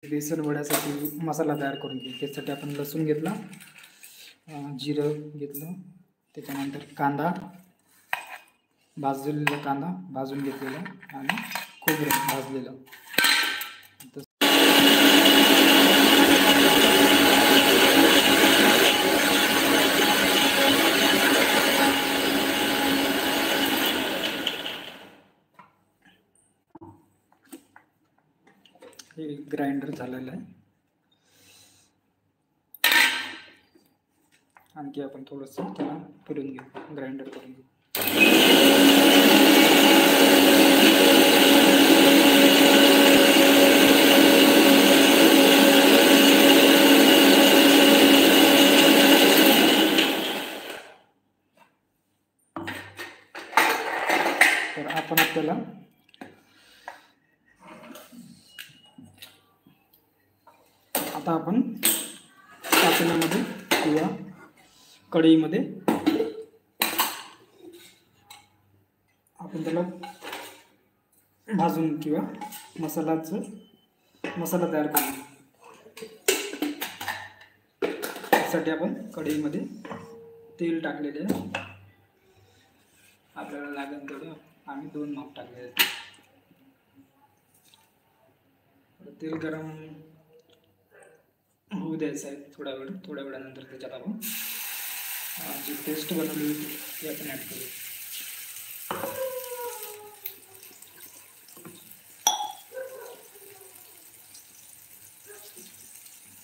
बेसन वड्यासाठी मसाला तयार करून घेऊ। त्यासाठी आपण लसूण घेतला, जिरं घेतलं, त्याच्यानंतर कांदा, भाजलेला कांदा भाजून घेतलेला आणि खोबरं भाजलेलं। हे ग्राइंडर झालेलं आहे। आणखी आपण थोडंसं त्याला फिरून घेऊ, ग्राइंडर करून घेऊ। तर आपल्याला आता आपण पातेल्यामध्ये किंवा कढईमध्ये आपण त्याला भाजून किंवा मसाला तयार करू। त्यासाठी आपण कढईमध्ये तेल टाकलेले आहे। आपल्याला लागेल तेवढं आम्ही 2 माप टाकले आहेत। तेल गरम होऊ द्यायचं आहे थोड्या वेळानंतर त्याच्यात आपण जी पेस्ट बनवली होती ती आपण ॲड करू।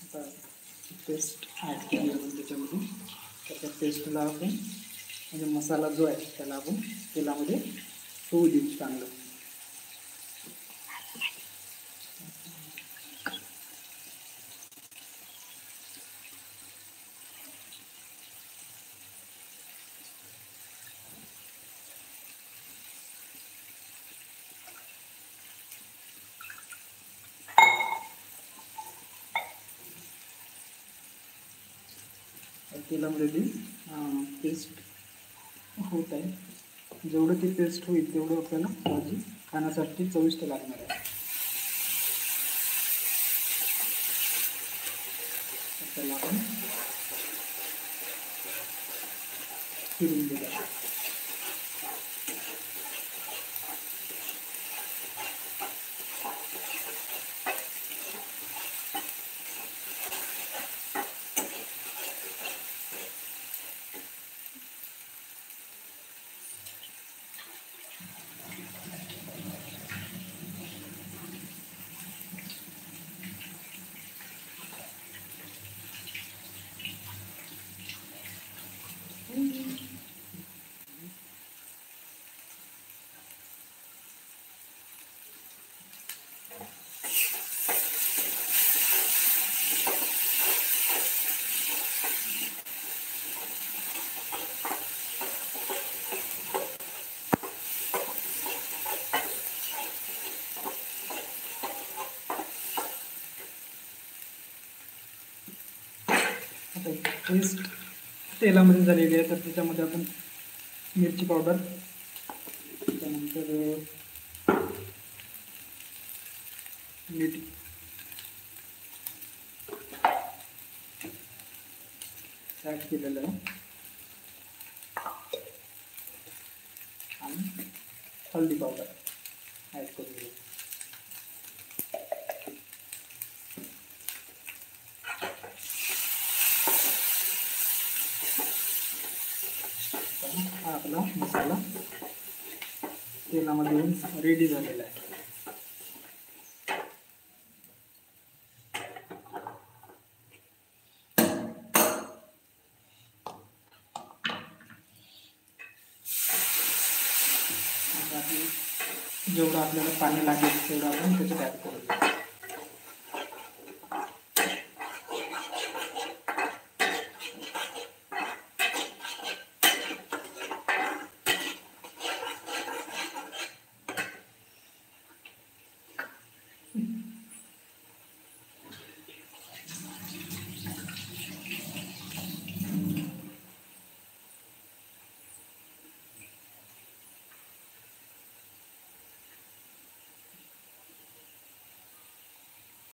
आता पेस्ट ॲड केली आपण त्याच्यामध्ये। त्या पेस्टला आपण म्हणजे मसाला जो आहे त्याला आपण तेलामध्ये होऊ देऊ चांगलं। तेलामध्ये ती पेस्ट होत आहे। जेवढं ती पेस्ट होईल तेवढं आपल्याला भाजी खाण्यासाठी चविष्ट लागणार आहे। त्याला आपण फिरून घेऊया। पेस्ट तेलामध्ये झालेली आहे, तर त्याच्यामध्ये आपण मिरची पावडर, त्यानंतर मीठ, ॲड केलेलं आहे आणि हळदी पावडर ॲड करून घेऊ। हा आपला मसाला तेलामध्ये रेडी झालेला आहे। जेवढं आपल्याला पाणी लागेल तेवढं आपण त्याच्यात ॲड करू।